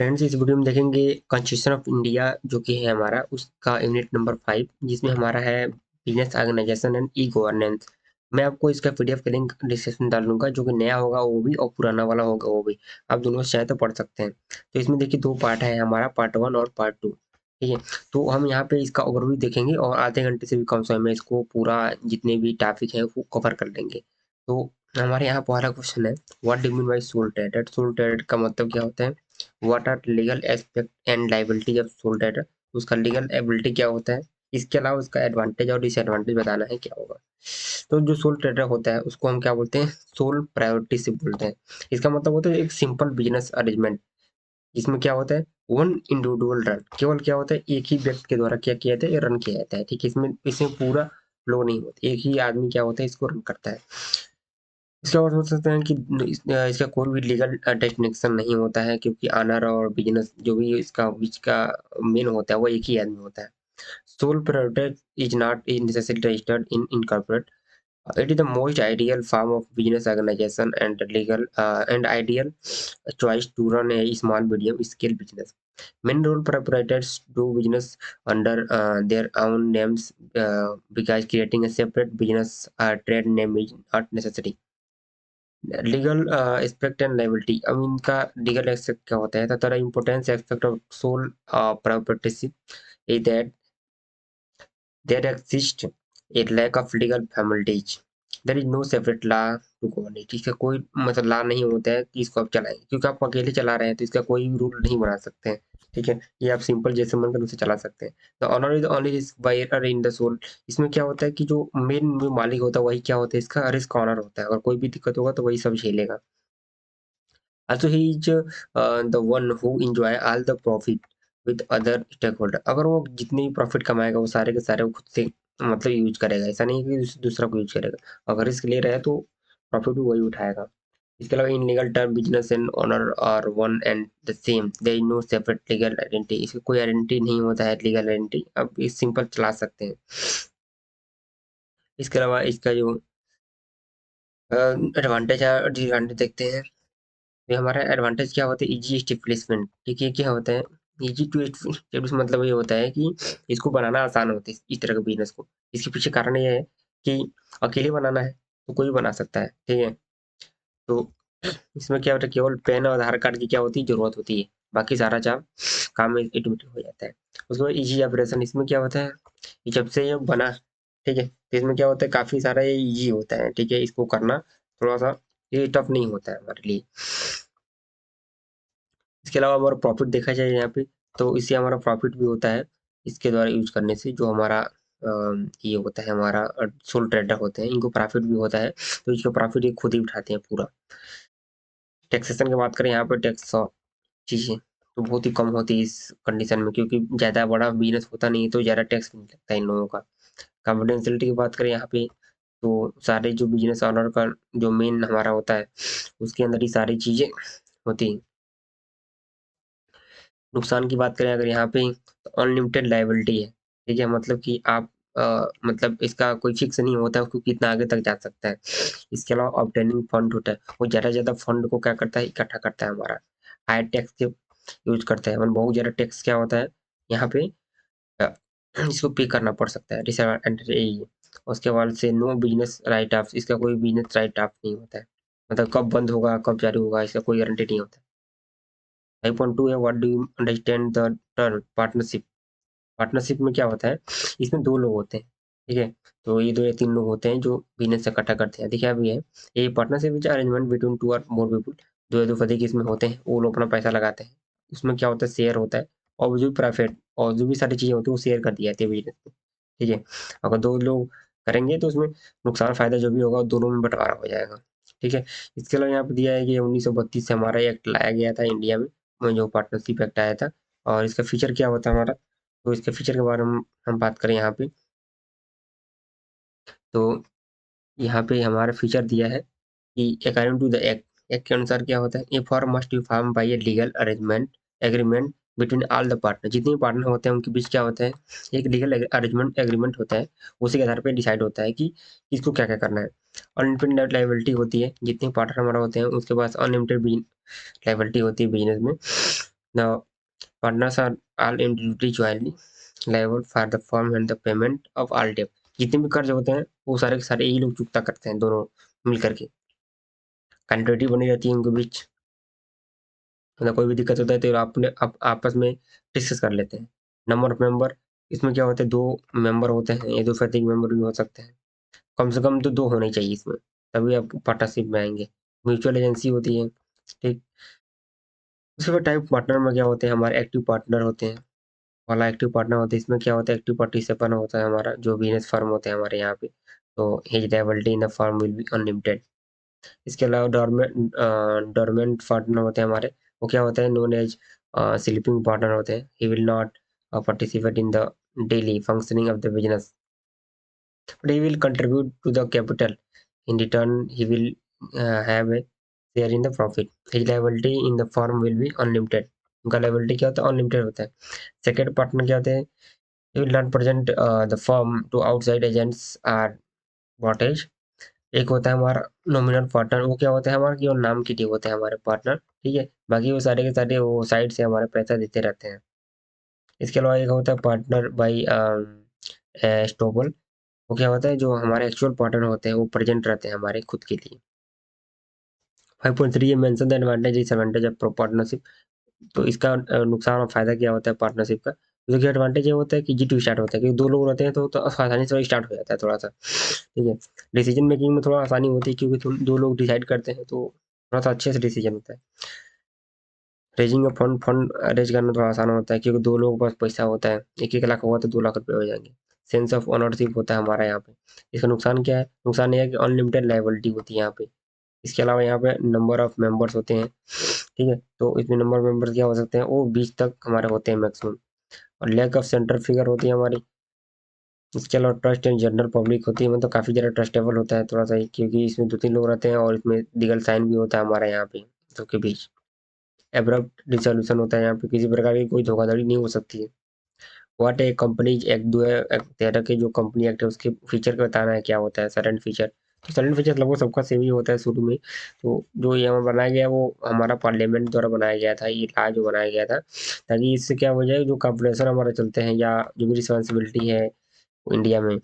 Friends, इस video में देखेंगे कॉन्स्टिट्यूशन ऑफ इंडिया जो कि है हमारा उसका यूनिट नंबर 5, जिसमें हमारा है business organisation and e governance. मैं आपको इसका पीडीएफ का लिंक डिस्क्रिप्शन डाल दूंगा, जो कि नया होगा वो भी और पुराना वाला होगा वो भी। आप दोनों से चाहे तो पढ़ सकते हैं। तो इसमें देखिए दो पार्ट है हमारा, पार्ट 1 और पार्ट 2। ठीक है, तो हम यहाँ पे इसका ओवरव्यू देखेंगे और आधे घंटे से भी कम समय में इसको पूरा जितने भी टॉपिक है वो कवर कर लेंगे। तो हमारे यहाँ पहला क्वेश्चन है, what do mean by sole trade? Sole trade का मतलब क्या होता है? What are legal aspect and liability of sole trader? उसका लीगल एबिलिटी क्या होता है? इसके अलावा उसका एडवांटेज और डिसएडवांटेज बताना है क्या होगा। तो जो सोल ट्रेडर होता है उसको हम क्या बोलते हैं? सोल प्रायोरिटी बोलते हैं। इसका मतलब होता है एक सिंपल बिजनेस अरेंजमेंट, इसमें क्या होता है? वन इंडिविजुअल रन, केवल क्या होता है एक ही व्यक्ति के द्वारा क्या किया जाता है, रन किया जाता है। ठीक है, इसमें इसमें पूरा फ्लो नहीं होता, एक ही आदमी क्या होता है इसको रन करता है। इसके और सोच सकते हैं कि इसका कोई भी लीगल डेफिनेशन नहीं होता है, क्योंकि ऑनर और बिजनेस जो भी इसका बीच का मेन होता है वो एक ही आदमी होता है। Sole proprietor is not necessary registered in incorporate. It is the most ideal form of business organization and legal and ideal choice to run a small medium scale business. Many role proprietors do business under their own names because creating a separate business trade name is not necessary. Legal aspect and liability, अब इनका legal aspect क्या होता है? The importance aspect of sole proprietorship is that there exists a lack of legal formalities. There is no separate law to govern it. इसका कोई मतलब law नहीं होता है कि इसको आप चलाएंगे, क्योंकि आप अकेले चला रहे हैं तो इसका कोई भी रूल नहीं बना सकते हैं। ठीक है, ये आप सिंपल जैसे मन कर उसे चला सकते हैं। The owner is only risk bearer in the sole. इसमें क्या होता है कि जो मेन जो मालिक होता है वही क्या होता है, इसका रिस्क ऑनर होता है। अगर कोई भी दिक्कत होगा तो वही सब झेलेगा। Also he is the one who enjoy all the profit with other stakeholder। अगर वो जितनी भी प्रॉफिट कमाएगा वो सारे के सारे वो खुद से मतलब यूज करेगा, ऐसा नहीं कि दूसरा को यूज करेगा। अगर रिस्क ले रहा है तो प्रॉफिट भी वही उठाएगा। इसके अलावा in legal term business and owner are one and the same, there is no separate legal identity. इसकी कोई आइडेंटिटी नहीं होता है लीगल आइडेंटिटी, अब इस सिंपल चला सकते हैं। इसके अलावा इसका जो एडवांटेज है और डिसएडवांटेज देखते हैं। ये हमारा एडवांटेज क्या होता है? Easy establishment. ठीक है, क्या होता है इजी टू एस्टेब्लिश? मतलब ये होता है कि इसको बनाना आसान होता है इस तरह के बिजनेस को। इसके पीछे कारण ये है कि अकेले बनाना है तो कोई भी बना सकता है। ठीक है, तो इसमें क्या होता है, केवल पेन और आधार कार्ड की क्या होती है जरूरत होती है, बाकी सारा काम में ऑटोमेटिक हो जाता है। उसके बाद इजी ऑपरेशन, इसमें क्या होता है कि जब से ये बना, ठीक है, तो इसमें क्या होता है काफी सारा ये इजी होता है। ठीक है, इसको करना थोड़ा सा ये टफ नहीं होता है हमारे लिए। इसके अलावा हमारा प्रॉफिट देखा जाए यहाँ पे, तो इससे हमारा प्रॉफिट भी होता है इसके द्वारा यूज करने से। जो हमारा ये होता है हमारा सोल ट्रेडर होते हैं, इनको प्रॉफिट भी होता है, तो इसका प्रॉफिट ये खुद ही उठाते हैं पूरा। टैक्सेशन की बात करें यहाँ पे, टैक्स चीजें तो बहुत ही कम होती है इस कंडीशन में, क्योंकि ज्यादा बड़ा बिजनेस होता नहीं है तो ज्यादा टैक्स नहीं लगता है इन लोगों का। कॉन्फिडेंशियलिटी की बात करें यहाँ पे, तो सारे जो बिजनेस ऑनर का जो मेन हमारा होता है उसके अंदर ही सारी चीजें होती हैं। नुकसान की बात करें अगर यहाँ पे, तो अनलिमिटेड लायबिलिटी है। ठीक है, मतलब कि आप मतलब इसका कोई फिक्स नहीं होता है उसको कितना आगे तक जा सकता है। इसके अलावा ऑब्टेनिंग फंड होता है, वो ज़्यादा से ज़्यादा फंड को क्या करता है, इकट्ठा करता है हमारा। हाई टैक्स के यूज करता है, मतलब बहुत ज़्यादा टैक्स क्या होता है यहाँ पे अ, इसको पे करना पड़ सकता है। डिसएडवांटेज यही है। उसके बाद से नो बिजनेस राइट ऑफ, इसका कोई बिजनेस राइट ऑफ नहीं होता है, मतलब कब बंद होगा कब चालू होगा इसका कोई गारंटी नहीं होता है। 5.2 है, what do you understand the term partnership? Partnership में क्या होता है, इसमें दो लोग होते हैं। ठीक है, तो ये दो या तीन लोग होते हैं जो बिजनेस इकट्ठा करते हैं। देखिए अभी है ये पार्टनरशिप विच अरेंजमेंट बिटवीन टू और मोर पीपल। दो या दो अधिक इसमें होते हैं, वो लोग अपना पैसा लगाते हैं। उसमें क्या होता है, शेयर होता है, और जो भी प्रॉफिट और जो भी सारी चीजें होती है वो शेयर कर दी जाती है बिजनेस में। ठीक है, अगर दो लोग करेंगे तो उसमें नुकसान फायदा जो भी होगा वो दोनों में बंटवारा हो जाएगा। ठीक है, इसके अलावा यहाँ पे दिया है कि 1932 से हमारा एक्ट लाया गया था इंडिया में, जो पार्टनरशिप एक्ट आया था। और इसका फीचर क्या होता है हमारा, तो इसके फीचर के बारे में हम बात करें यहाँ पे, तो यहाँ पे हमारा फीचर दिया है कि according to the act, act के अनुसार क्या होता है, a firm must be form by a legal arrangement agreement between all the partner. जितने भी पार्टनर होते हैं उनके बीच क्या होता है, एक लीगल अरेंजमेंट एग्रीमेंट होता है। उसी के आधार पर डिसाइड होता है कि इसको क्या क्या करना है। अनलिमिटेड लायबिलिटी होती है, जितने पार्टनर हमारा होते हैं उसके पास अनलिमिटेड लायबिलिटी होती है बिजनेस में। Now, partners are all individually liable for the firm and the payment of all debt. जितने भी कर्ज होते हैं वो सारे के सारे यही लोग चुकता करते हैं, दोनों मिल करके। कंट्रेक्टी बनी रहती है उनके बीच, मतलब कोई भी दिक्कत होता है तो आपस में डिस्कस कर लेते हैं। नंबर ऑफ मेंबर, इसमें क्या होता है, दो मेंबर होते हैं या दो से अधिक मेंबर भी हो सकते हैं। कम से कम तो दो होने चाहिए इसमें, तभी आप पार्टनरशिप में आएंगे। म्यूचुअल एजेंसी होती है, ठीक। उसके बाद टाइप पार्टनर में क्या होते हैं, हमारे एक्टिव पार्टनर होते हैं। वाला एक्टिव पार्टनर होता है, इसमें क्या होता है, एक्टिव पार्टिसिपेंट होता है हमारा जो बिजनेस फर्म होते हैं हमारे यहाँ पे, तो his liability in the firm will be unlimited. इसके अलावा डोरमेंट पार्टनर होते हैं हमारे, वो क्या होता है, नोन एज स्लीपिंग पार्टनर होते हैं। He will not participate in the daily functioning of the business, but he will contribute to the capital. In return, he will have a share in the profit. His liability in the firm will be unlimited. उनका liability क्या होता है, unlimited होता है। Second partner क्या होते हैं, he will not present the firm to outside agents or mortgage। एक होता है हमारा नॉमिनल पार्टनर, वो क्या होता है हमारा, केवल नाम के लिए होते हैं हमारे पार्टनर, ठीक है। बाकी वो सारे के सारे वो साइड से हमारे पैसा देते रहते हैं। इसके अलावा एक होता है पार्टनर बाई स्टोबल, वो क्या होता है, जो हमारे एक्चुअल पार्टनर होते हैं वो प्रेजेंट रहते हैं हमारे खुद के लिए। 5.3 ये mention the advantage disadvantage of partnership. तो इसका नुकसान और फायदा क्या होता है पार्टनरशिप का। तो देखिए एडवांटेज ये होता है कि जी टू स्टार्ट होता है, क्योंकि दो लोग रहते हैं तो आसानी से स्टार्ट हो जाता है थोड़ा सा, ठीक है। डिसीजन मेकिंग में थोड़ा आसानी होती है, क्योंकि दो लोग डिसाइड करते हैं तो थोड़ा सा अच्छे से डिसीजन होता है। Raising of fund fund raise करना थोड़ा आसान होता है, क्योंकि दो लोगों के पास पैसा होता है। 1-1 लाख हुआ तो 2 लाख रुपये हो जाएंगे। सेंस ऑफ ओनरशिप होता है हमारा यहाँ पे। इसका नुकसान क्या है, नुकसान ये है कि अनलिमिटेड लायबिलिटी होती है यहाँ पे। इसके अलावा यहाँ पे नंबर ऑफ मेंबर्स होते हैं, ठीक है। तो इसमें नंबर मेंबर्स क्या हो सकते हैं, वो 20 तक हमारे होते हैं मैक्सिमम। और लैक ऑफ सेंट्रल फिगर होती है हमारी। इसके अलावा ट्रस्ट एंड जनरल पब्लिक होती है, मतलब काफ़ी ज़्यादा ट्रस्टेबल होता है थोड़ा सा ही, क्योंकि इसमें 2-3 लोग रहते हैं और इसमें लीगल साइन भी होता है हमारे यहाँ पे सबके बीच। एब्रप्ट डिसोल्यूशन होता है यहाँ पे, किसी प्रकार की कोई धोखाधड़ी नहीं हो सकती है। व्हाट ए कंपनीज एक्ट 2013 के जो कंपनी एक्ट है उसके फीचर का बताना है क्या होता है सरेंट फीचर। तो सरेंट फीचर लगभग सबका सेम ही होता है शुरू में। तो जो ये हमें बनाया गया वो हमारा पार्लियामेंट द्वारा बनाया गया था, ये लॉ जो बनाया गया था, ताकि इससे क्या हो जाए, जो कॉर्पोरेशन हमारे चलते हैं या जो भी रिस्पॉन्सिबिलिटी है इंडिया में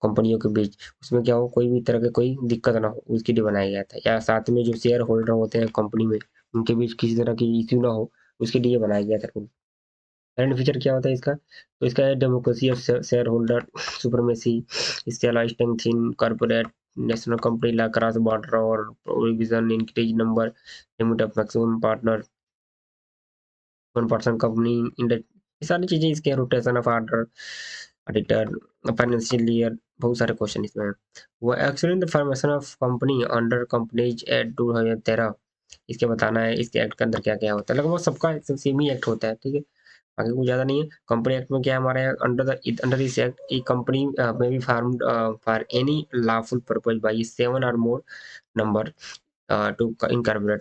कंपनियों के बीच, उसमें क्या हो, कोई भी तरह की कोई दिक्कत ना हो, उसके लिए बनाया गया था। या साथ में जो शेयर होल्डर होते हैं कंपनी में, उनके बीच किसी तरह की इश्यू ना हो, उसके लिए बनाया गया था। करंट फीचर क्या होता है इसका, तो इसका है democracy of share holder supremacy. इसके अलावा स्ट्रेंथिंग कॉर्पोरेट नेशनल कंपनी ला क्रॉस बॉर्डर और provision increase number limit of maximum partner 1% company index. ये सारी चीजें इसके, rotation of order auditor financial year, बहुत सारे क्वेश्चन इसमें हैं। वो actually the formation of company under companies act 2013, इसके बताना है इसके एक्ट के अंदर क्या क्या होता है। लगभग सबका सेम ही एक्ट होता है, ठीक है, आगे कुछ ज़्यादा नहीं है। कंपनी एक्ट में क्या है हमारे यहाँ, under this act e company में be formed for any lawful purpose by 7 or more number two incorporate,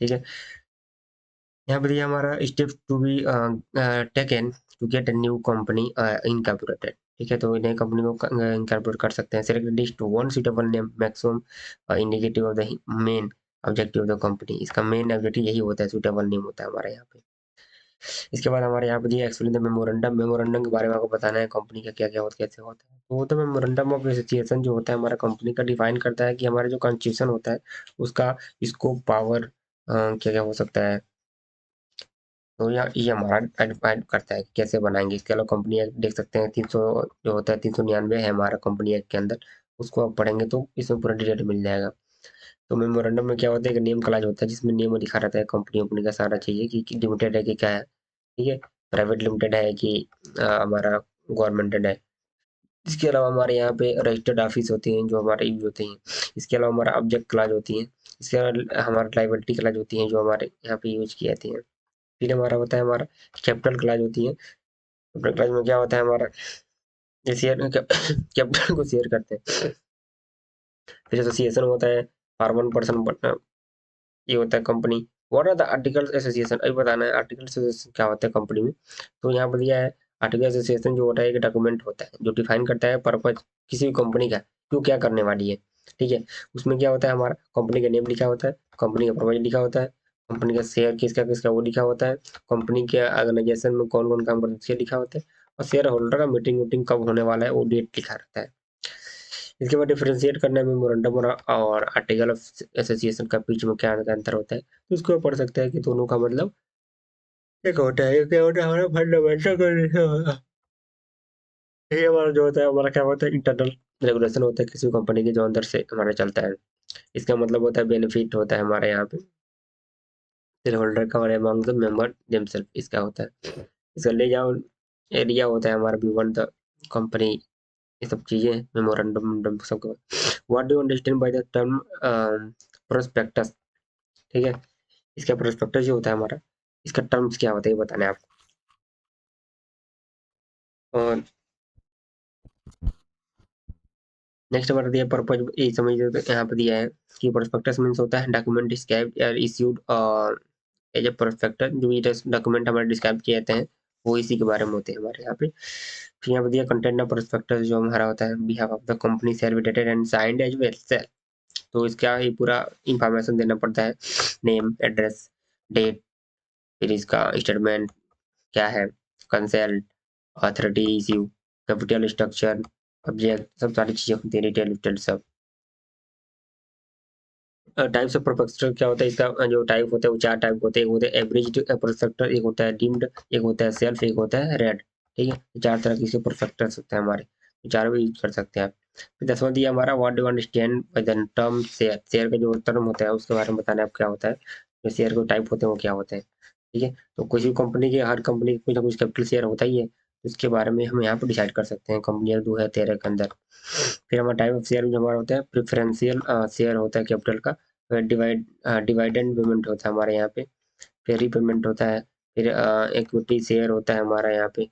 ठीक है। यहाँ पर ये हमारा step to be taken to get a new company incorporated, ठीक है। तो नई कंपनी को इनकॉर्पोरेट कर सकते हैं। Select list one suitable name maximum indicative of the main objective of the company. इसका मेन ऑब्जेक्टिव यही होता है, सुटेबल नेम होता है हमारे यहाँ पे। इसके बाद हमारे यहाँ पे जी एक्सप्लेन द मेमोरेंडम, मेमोरेंडम के बारे में आपको बताना है कंपनी का क्या क्या होता है, कैसे होता है। तो वो तो मेमोरेंडम ऑफ एसोसिएशन जो होता है हमारा कंपनी का, डिफाइन करता है कि हमारा जो कॉन्स्टिट्यूशन होता है उसका स्कोप पावर क्या क्या हो सकता है। तो ये हमारा डिफाइन करता है कि कैसे बनाएंगे। इसके अलावा कंपनी एक्ट देख सकते हैं, 300 जो होता है 399 है हमारा कंपनी एक्ट के अंदर, उसको आप पढ़ेंगे तो इसमें पूरा डिटेल मिल जाएगा। तो मेमोरेंडम में क्या होता है कि नेम क्लाज होता है, जिसमें नेम लिखा रहता है कंपनी वंपनी का सारा चीज़ कि लिमिटेड है कि क्या है, ठीक है, प्राइवेट लिमिटेड है कि हमारा गवर्नमेंटेड है। इसके अलावा हमारे यहाँ पे रजिस्टर्ड ऑफिस होती हैं जो हमारे यूज होते हैं। इसके अलावा हमारा ऑब्जेक्ट क्लाज होती हैं। इसके अलावा हमारा लाइबिलिटी क्लाज होती हैं जो हमारे यहाँ पे यूज की जाती हैं। फिर हमारा होता है हमारा कैपिटल क्लाज होती है। कैपिटल क्लाज में क्या होता है हमारा, ये शेयर कैपिटल को शेयर करते हैं। फिर एसोसिएशन होता है फॉर 1 पर्सन, ये होता है company. What are the articles association, अभी बताना है आर्टिकल एसोसिएशन क्या होता है कंपनी में। तो यहाँ पर दिया है आर्टिकल एसोसिएशन जो होता है एक डॉक्यूमेंट होता है जो डिफाइन करता है पर्पज किसी भी कंपनी का, क्यों क्या करने वाली है, ठीक है। उसमें क्या होता है हमारा कंपनी का नेम लिखा होता है, कंपनी का पर्पज लिखा होता है, कंपनी का शेयर किसका किसका वो लिखा होता है, कंपनी के ऑर्गेनाइजेशन में कौन कौन काम करता है लिखा होता है, और शेयर होल्डर का मीटिंग वीटिंग कब होने वाला है वो डेट लिखा रहता है। इसके बाद डिफरेंशिएट करना है मेमोरेंडम और आर्टिकल ऑफ एसोसिएशन का बीच में क्या अंतर होता है, तो उसको पढ़ सकते हैं कि दोनों का मतलब एक होता है, एक क्या होता है हमारा फंडामेंटल कंडीशन होता है, ये हमारा जो होता है हमारा क्या होता है इंटरनल रेगुलेशन होता है किसी कंपनी के जो अंदर से हमारा चलता है। इसका मतलब होता है बेनिफिट होता है हमारे यहाँ पे शेयर होल्डर का और अमंग द मेंबर देमसेल्फ, इसका होता है। इसका ले जाओ एरिया होता है हमारा बियॉन्ड द कंपनी, ये सब चीजें मेमोरेंडम सबके। What do you understand by the term prospectus, ठीक है, इसका प्रोस्पेक्टस जो होता है हमारा, इसका टर्म्स क्या होता है ये बताना है आपको। और नेक्स्ट हमारा दिया पर्पज, ये समझ यहाँ पे दिया है कि प्रोस्पेक्टस मीन्स होता है डॉक्यूमेंट डिस्क्राइब या इश्यूड एज ए प्रोस्पेक्टस, जो ये डॉक्यूमेंट हमारे डिस्क्राइब किए जाते हैं वो इसी के बारे में होते हैं हमारे यहाँ पे। फिर यहाँ पे दिया कंटेंट ऑफ प्रोस्पेक्टस जो हमारा होता है behalf of the company share dated and signed as well seal, तो इसका ये पूरा इंफॉर्मेशन देना पड़ता है, नेम एड्रेस डेट, फिर इसका स्टेटमेंट क्या है, consent, authority issue, capital structure, object, सब सारी चीजें होती है डिटेल डिटेल सब। टाइप्स ऑफ प्रोस्पेक्टस क्या होता है, इसका जो टाइप होता है वो चार टाइप होते हैं, एक होता है एवरेज प्रोस्पेक्टस, एक होता है डीम्ड, एक होता है सेल्फ, एक होता है रेड, ठीक है, चार तरह के प्रोस्पेक्टस होते हैं हमारे, तो चारों भी यूज कर सकते हैं आप। फिर 10वां दिया हमारा what do understand by the term share, share का जो टर्म होता है उसके बारे में बताना है आप क्या होता है, जो शेयर के टाइप होते हैं वो क्या होते हैं, ठीक है। तो किसी भी कंपनी के, हर कंपनी के कुछ ना कुछ कैपिटल शेयर होता ही है, उसके बारे में हम यहाँ पर डिसाइड कर सकते हैं कंपनी दो है 13 के अंदर। फिर हमारा टाइप ऑफ शेयर जो हमारा होता है प्रेफरेंशियल शेयर होता है कैपिटल का, डिवाइडेंड पेमेंट होता है हमारे यहाँ पे, फिर रीपेमेंट होता है, फिर इक्विटी शेयर होता है हमारा यहाँ पे,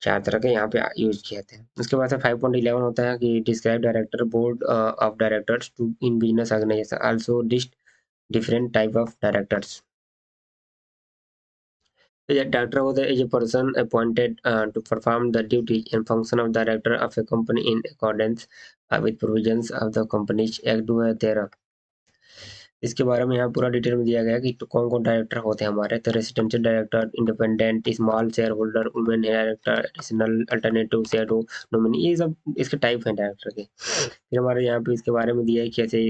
चार तरह के यहाँ पे यूज किए जाते हैं। उसके बाद से 5.11 होता है कि describe director board of directors to in business organisation also list different type of directors. Director was a person appointed to perform the duty and function of director of a company in accordance with provisions of the Companies Act 2013। इसके बारे में यहाँ पूरा detail में दिया गया है कि तो कौन कौन डायरेक्टर होते हैं हमारे, तो residential director, independent, small share holder, women director, additional alternative share nominee, ये सब इसके टाइप हैं डायरेक्टर के। फिर हमारे यहाँ पे इसके बारे में दिया है कि ऐसे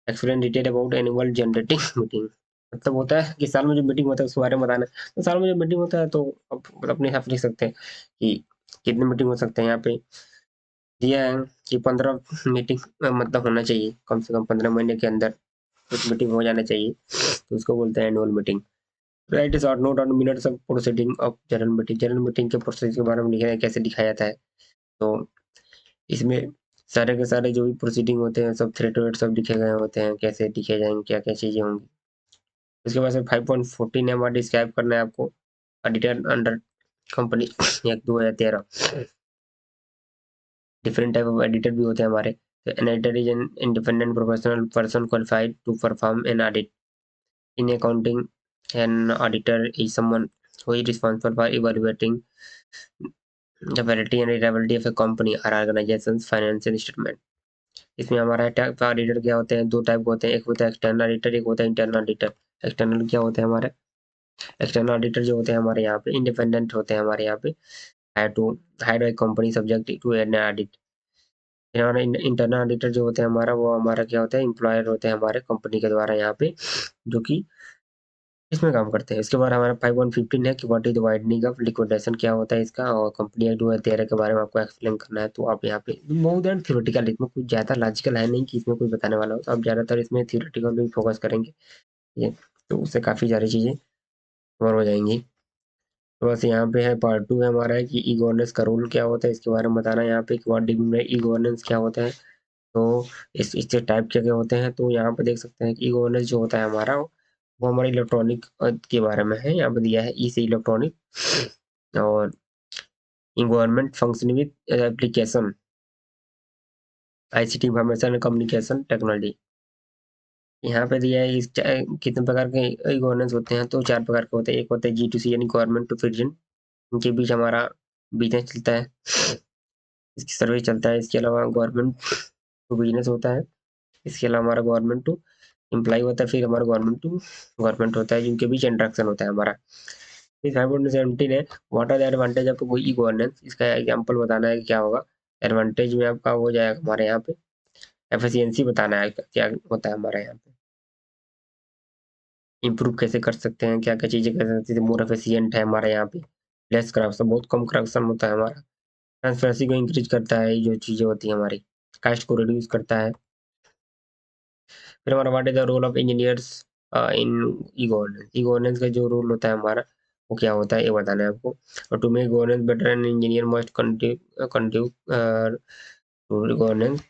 explain detail about annual generating meeting, मतलब होता है कि साल में जो मीटिंग होता है उसके बारे में बताना है, तो साल में जो मीटिंग होता है तो अपने हिसाब से लिख सकते हैं कि कितने मीटिंग हो सकते हैं। यहाँ पे दिया है कि 15 मीटिंग मतलब होना चाहिए, कम से कम 15 महीने के अंदर कुछ मीटिंग हो जाना चाहिए, तो उसको बोलते हैं annual meeting. Right short note on minutes of proceeding of general meeting, general meeting के प्रोसेस के बारे में लिखा है कैसे लिखा जाता है, तो इसमें सारे के सारे जो भी प्रोसीडिंग होते हैं सब थ्रेड वेड सब लिखे गए होते हैं, कैसे लिखे जाएंगे क्या क्या चीजें होंगी। उसके बाद से 5.14 है हमारा डिस्क्राइब करना है आपको auditor under company act 2013। Different type of auditor भी होते हैं हमारे, तो an auditor is an independent professional person qualified to perform an audit in accounting, an auditor is someone who is responsible for evaluating the validity and reliability of a company और organisation financial statement. इसमें हमारा type auditor क्या होते हैं, दो type के होते हैं, एक होता है एक्सटर्नल ऑडिटर, एक होता है इंटरनल ऑडिटर। एक्सटर्नल क्या होते हैं हमारे, एक्सटर्नल ऑडिटर जो होते हैं हमारे यहाँ पे इंडिपेंडेंट होते हैं हमारे यहाँ पे, hire to hire by company subject to an audit. हमारा इंटरनल ऑडिटर जो होते हैं हमारा, वो हमारा क्या होता है एम्प्लॉयर होते हैं हमारे कंपनी के द्वारा यहाँ पे, जो कि इसमें काम करते हैं। इसके बाद हमारा 5.15 है कि what is the widening of liquidation, क्या होता है इसका, और कंपनी एक्ट 2013 के बारे में आपको एक्सप्लेन करना है, तो आप यहाँ पे बहुत ज़्यादा थ्योरेटिकल, इसमें कुछ ज़्यादा लॉजिकल है नहीं कि इसमें कुछ बताने वाला हो, तो आप ज़्यादातर इसमें थ्योरेटिकल भी फोकस करेंगे ये, तो उससे काफ़ी सारी चीज़ें कवर हो जाएंगी। तो बस यहाँ पे है पार्ट 2 है हमारा है कि ई गवर्नेंस का रूल क्या होता है, इसके बारे में बताना है यहाँ पे कि what do mean e governance क्या होता है, तो इस इसके टाइप क्या क्या होते हैं, तो यहाँ पे देख सकते हैं कि ई गवर्नेंस जो होता है हमारा वो हमारे इलेक्ट्रॉनिक के बारे में है, यहाँ पे दिया है ई से इलेक्ट्रॉनिक, और E government function with application ICT information communication technology. यहाँ पे दिया है कितने प्रकार के ई गवर्नेंस होते हैं, तो चार प्रकार के होते हैं। एक होता है जी टू सी यानी गवर्नमेंट टू सिटीजन, इनके बीच हमारा बिजनेस चलता है, इसकी सर्विस चलता है। इसके अलावा गवर्नमेंट टू बिजनेस होता है, इसके अलावा हमारा गवर्नमेंट टू एम्प्लॉय होता है, फिर हमारा गवर्नमेंट टू गवर्नमेंट होता है, जिनके बीच इंटरेक्शन होता है हमारा। फिर 5.17 है, what are the advantage of e governance. इसका एग्जांपल बताना है कि क्या होगा। एडवांटेज में आपका हो जाएगा हमारे यहाँ पे एफिशिएंसी बताना है क्या होता है हमारे यहाँ पे, इम्प्रूव कैसे कर सकते हैं, क्या क्या चीज़ें कर सकते हैं, मोर एफिशिएंट है हमारे यहाँ पे, लेस करप्शन, बहुत कम करप्शन होता है हमारा, ट्रांसपेरेंसी को इंक्रीज करता है, ये जो चीज़ें होती हैं हमारी, कास्ट को रिड्यूस करता है। फिर हमारा what is the role of engineers in e governance. E governance का जो रोल होता है हमारा वो क्या होता है ये बताना है आपको। और to make governance better an engineer must continue governance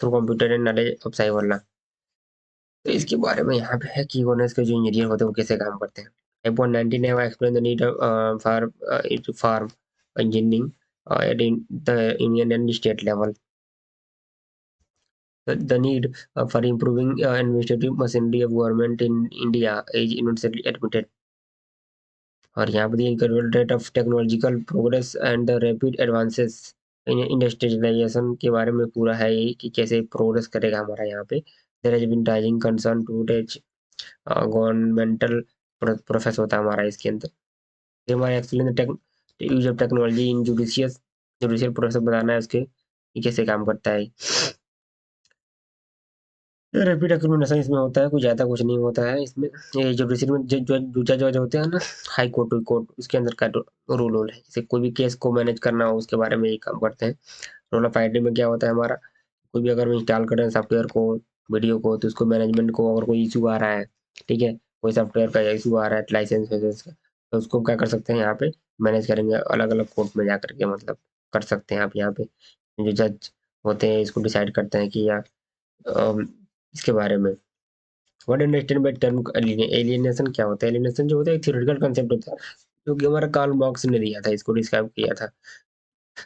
through computer and knowledge of cyber law. तो इसके बारे में यहाँ पे है कि गवर्नेंस के जो इंजीनियर होते हैं वो कैसे काम करते हैं। 5.19 है, explain the need for engineering at the Indian and state level. The need for improving administrative machinery of government in India is universally admitted। और यहाँ पर incredible rate of technological progress and the rapid advances in industrialization के बारे में पूरा है ये कि कैसे प्रोग्रेस करेगा हमारा यहाँ पे। There has been rising concern to attach governmental process होता है हमारा इसके अंदर। फिर हमारा explain use of technology in judicial process बताना है उसके कि कैसे काम करता है। रैपिड एक्सामिनेशन इसमें होता है, कुछ ज़्यादा कुछ नहीं होता है इसमें। ये जुडिशरी में जो जज होते हैं ना, हाई कोर्ट कोर्ट उसके अंदर का रोल है, जैसे कोई भी केस को मैनेज करना हो उसके बारे में ये काम करते हैं। रोल ऑफ आईटी में क्या होता है हमारा, कोई भी अगर हम इंस्टॉल कर रहे हैं सॉफ्टवेयर को, वीडियो को, तो उसको मैनेजमेंट को अगर कोई इशू आ रहा है, ठीक है, कोई सॉफ्टवेयर का इशू आ रहा है लाइसेंस वाइसेंस का, तो उसको क्या कर सकते हैं यहाँ पे मैनेज करेंगे अलग अलग कोर्ट में जा करके, मतलब कर सकते हैं आप यहाँ पे। जो जज होते हैं इसको डिसाइड करते हैं कि या इसके बारे में। What understand by term alienation क्या होता है। एलियनेशन जो होता है एक थ्योरेटिकल कांसेप्ट होता है जो कि हमारा कार्ल मार्क्स ने दिया था, इसको डिस्क्राइब किया था,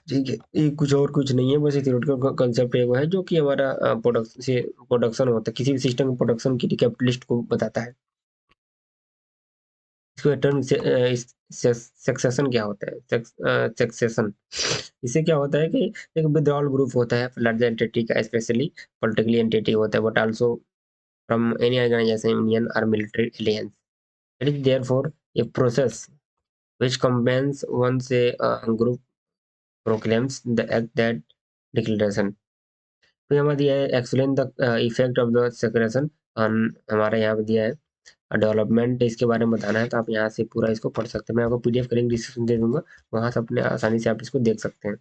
ठीक है। ये कुछ और कुछ नहीं है, बस एक थ्योरेटिकल कांसेप्ट है वो है जो कि हमारा प्रोडक्शन होता है, किसी भी सिस्टम के प्रोडक्शन की कैपिटलिस्ट को बताता है। इसको टर्म सक्सेशन क्या होता है, सक्सेशन, इससे क्या होता है कि एक विथड्रॉल ग्रुप होता है लार्जर एंटिटी का, स्पेशली पॉलिटिकली एंटिटी होता है, but also from any organization, union or military alliance। It is therefore a process which combines once a group proclaims the act that declaration। फिर हमारा दिया है explain the effect of the secretion on, हमारा यहाँ पे दिया है development, इसके बारे में बताना है, तो आप यहाँ से पूरा इसको पढ़ सकते हैं। मैं आपको पीडीएफ का लिंक डिस्क्रिप्शन दे दूंगा, वहाँ से अपने आसानी से आप इसको देख सकते हैं।